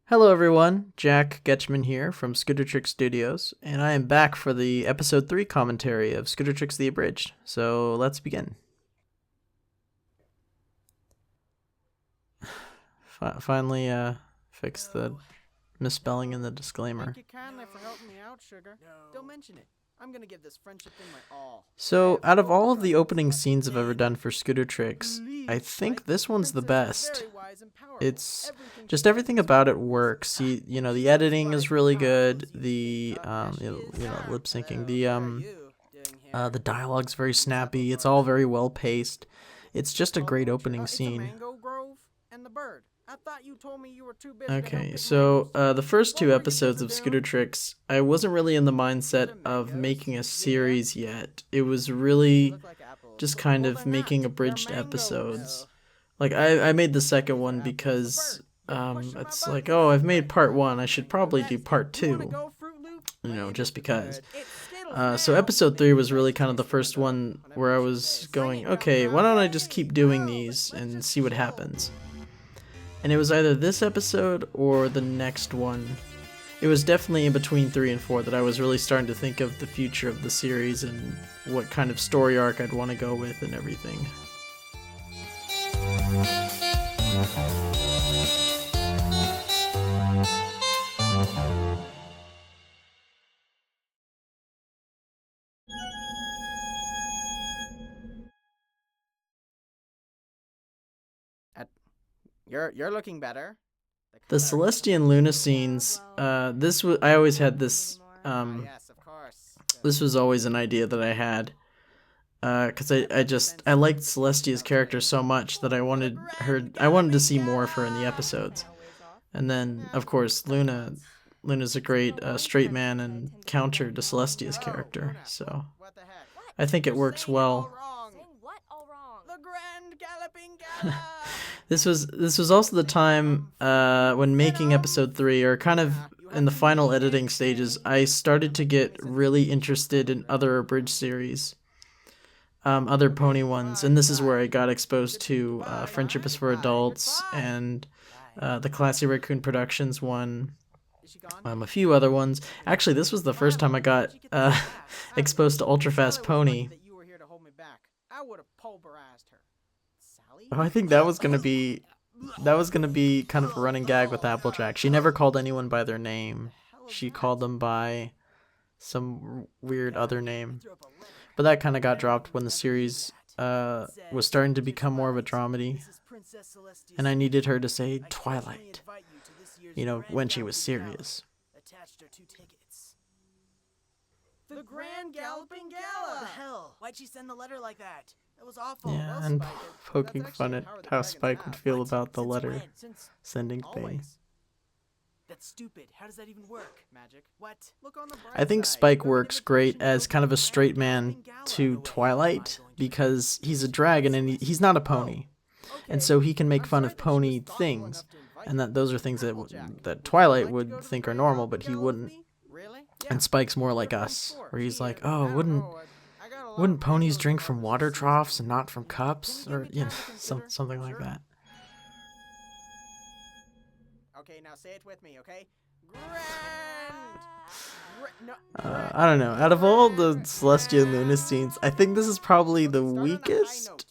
Hello everyone, Jack Getchman here from Scootertrix Studios, and I am back for the episode 3 commentary of Scootertrix the Abridged. So let's begin. Finally fix the misspelling in the disclaimer. Thank you kindly for helping me out, sugar. Don't mention it. I'm gonna give this friendship thing my all. So out of all of the opening scenes I've ever done for Scootertrix, I think this one's the best. It's just everything about it works. You know, the editing is really good. The lip syncing. The dialogue's very snappy. It's all very well paced. It's just a great opening scene. Okay, so the first 2 episodes of Scootertrix, I wasn't really in the mindset of making a series yet. It was really just kind of making abridged episodes. Like, I made the second one because it's like, oh, I've made part 1, I should probably do part 2, you know, just because. So episode 3 was really kind of the first one where I was going, okay, why don't I just keep doing these and see what happens. And it was either this episode or the next one. It was definitely in between 3 and 4 that I was really starting to think of the future of the series and what kind of story arc I'd want to go with and everything. You're looking better. The Celestia and Luna scenes, I always had this, Yes, of course. this was always an idea that I had, because I liked Celestia's character so much that I wanted to see more of her in the episodes. And then, of course, Luna's a great straight man and counter to Celestia's character, so I think it works well. The grand galloping gala. This was also the time when making episode 3, or kind of in the final editing stages, I started to get really interested in other abridged series, other pony ones, and this is where I got exposed to Friendship is for Adults and the Classy Raccoon Productions one, a few other ones. Actually, this was the first time I got exposed to Ultra Fast Pony. Oh, I think that was gonna be kind of a running gag with Applejack. She never called anyone by their name. She called them by some weird other name. But that kind of got dropped when the series was starting to become more of a dramedy. And I needed her to say Twilight, you know, when she was serious. The grand galloping gala. What the hell? Why'd she send the letter like that? That was awful. Yeah, and poking fun at how Spike would feel about the letter sending thing. That's stupid. How does that even work? Magic. What? Look on the bright I think side. Spike works great as kind of a straight man to Twilight because he's a dragon and he's not a pony. And so he can make fun of pony things, and that those are things that Twilight would think are normal, but he wouldn't. And Spike's more like us, where he's like, oh, wouldn't ponies drink from water troughs and not from cups? Or, you know, something like that. Okay, now say it with me, okay? I don't know. Out of all the Celestia and Luna scenes, I think this is probably the weakest,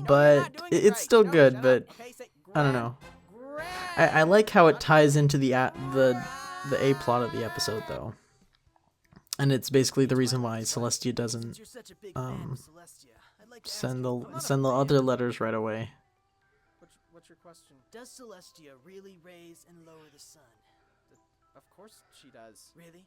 but it's still good, but I don't know. I like how it ties into the A plot of the episode, though. And it's basically the reason why Celestia doesn't send the other letters right away. What's your question? Does Celestia really raise and lower the sun? Of course she does. Really?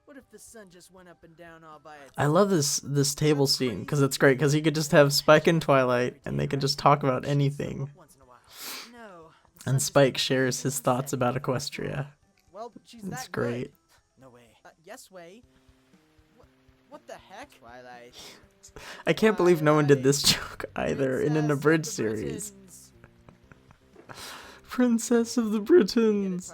What if the sun just went up and down all by itself? I love this table scene because it's great because you could just have Spike and Twilight and they can just talk about anything. No. And Spike shares his thoughts about Equestria. Well, she's It's that great. Good. No way. Yes way. What the heck? Twilight. I can't believe no one did this joke either in an abridged series. Princess of the Britons.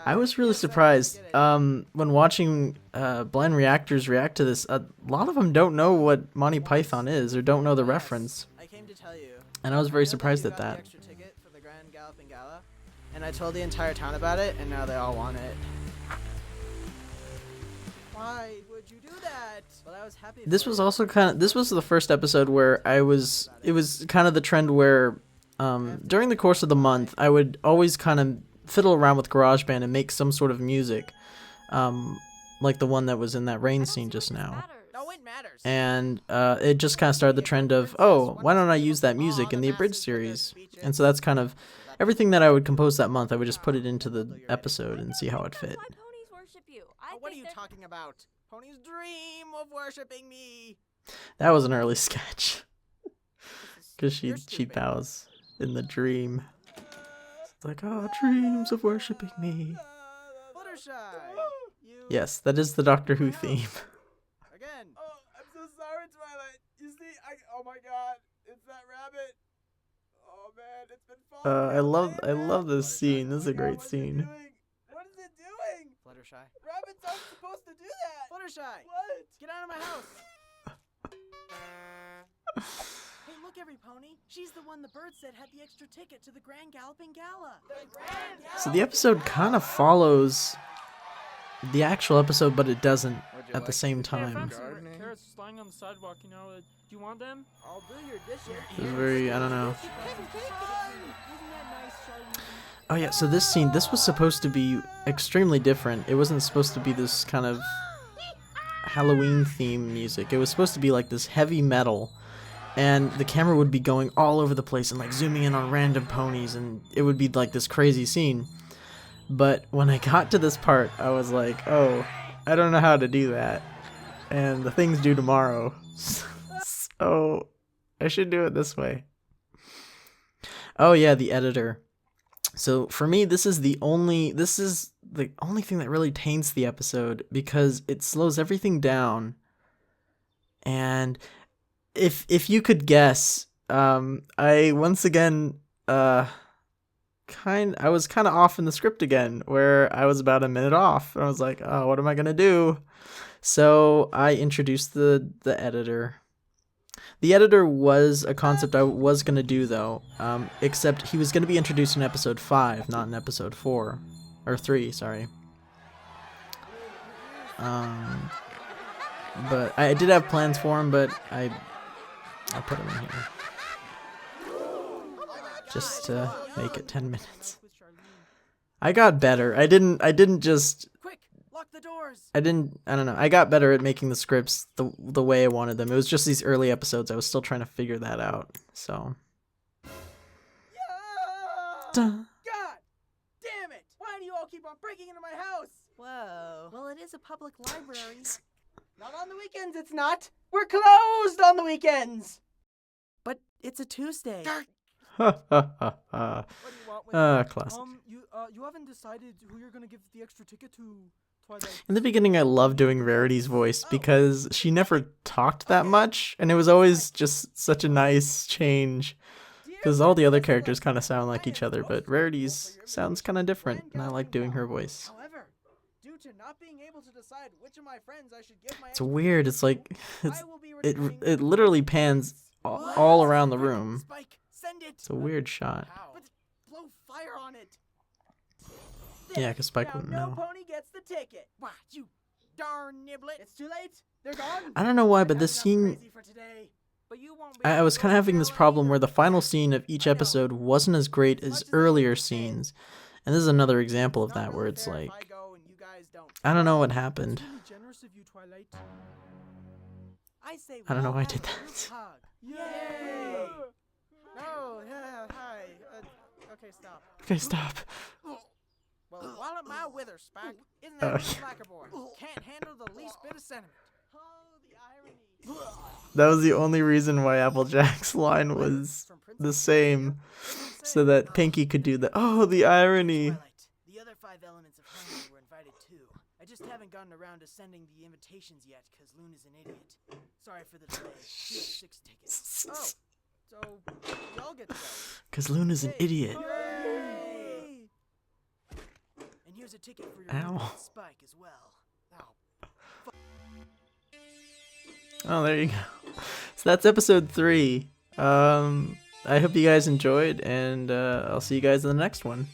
I was really surprised when watching blind reactors react to this. A lot of them don't know what Monty Python is or don't know the reference. I came to tell you. And I was very surprised at that. Extra ticket for the Grand Galloping Gala. And I told the entire town about it, and now they all want it. Why would you do that? Well, I was happy. This was also this was the first episode where it was kind of the trend where during the course of the month I would always kind of fiddle around with GarageBand and make some sort of music, like the one that was in that rain scene just now. No, it matters. And it just kind of started the trend of, oh, why don't I use that music in the Abridged series? And so that's kind of everything that I would compose that month. I would just put it into the episode and see how it fit. What are you talking about? Ponies dream of worshipping me. That was an early sketch. Because she bows in the dream. It's like, oh, dreams of worshipping me. Fluttershy, you... Yes, that is the Doctor Who theme. Again. Oh, I'm so sorry, Twilight. You see, oh my god, it's that rabbit. Oh man, it's been following I love this scene. This is a great scene. What is it doing? Fluttershy. Rabbits aren't supposed to do that. Fluttershy. What? Get out of my house. Hey, look, every pony. She's the one the bird said had the extra ticket to the Grand Galloping Gala. So the episode kind of follows the actual episode, but it doesn't at the same time. Carrots lying on the sidewalk, do you want them? I'll do your dishes. It's very, I don't know. Oh yeah, so this scene, this was supposed to be extremely different. It wasn't supposed to be this kind of Halloween theme music. It was supposed to be like this heavy metal, and the camera would be going all over the place and like zooming in on random ponies, and it would be like this crazy scene. But when I got to this part, I was like, oh, I don't know how to do that, and the thing's due tomorrow, so I should do it this way. Oh yeah, the editor. So for me, this is the only thing that really taints the episode, because it slows everything down. And if you could guess, I once again I was kind of off in the script again, where I was about a minute off. I was like, oh, what am I gonna do? So I introduced the editor. The editor was a concept I was going to do, though, except he was going to be introduced in episode 5, not in episode 4. Or 3, sorry. But I did have plans for him, but I put him in here. Just to make it 10 minutes. I got better. I didn't just... Quick, lock the doors. I don't know. I got better at making the scripts the way I wanted them. It was just these early episodes. I was still trying to figure that out. So. God damn it! Why do you all keep on breaking into my house? Whoa. Well, it is a public library. Not on the weekends, it's not. We're closed on the weekends. But it's a Tuesday. Ha ha ha What ha. do you want with Classic. you haven't decided who you're gonna give the extra ticket to, Twilight. In the beginning, I loved doing Rarity's voice because she never talked that much, and it was always just such a nice change. Because all the other characters kind of sound like each other, but Rarity's sounds kind of different, and I like doing her voice. However, due to not being able to decide which of my friends I should give my It's weird. It's like it literally pans all around the room. Spike, send it. It's a weird shot. But blow fire on it. Yeah, because Spike wouldn't No know. pony gets the ticket. Wah, you darn niblet. It's too late. They're gone. I don't know why, but this scene, Crazy for today. But you won't be I was kind of having this problem where the final scene of each episode wasn't as great as earlier scenes. And this is another example of that, where it's like, I go and you guys don't. I don't know what happened. really generous of you, Twilight. I say I don't know we'll why I have did a that. group hug. Yay! No, yeah, hi. Okay, stop. Okay, stop. Well, while at my wither, Spike, isn't Oh, that yeah. Slackerboy? Can't handle the least bit of sentiment. Oh, the irony. That was the only reason why Applejack's line was the same, so that Pinky could do the, oh, the irony. Twilight, the other 5 elements of harmony were invited too. I just haven't gotten around to sending the invitations yet, because Luna's an idiot. Sorry for the delay. Here's 6 tickets. Oh, so y'all get to go. Because Luna's an idiot. Yay! And here's a ticket for your Ow. roommate Spike as well. Ow. Oh, there you go. So that's episode 3. I hope you guys enjoyed, and I'll see you guys in the next one.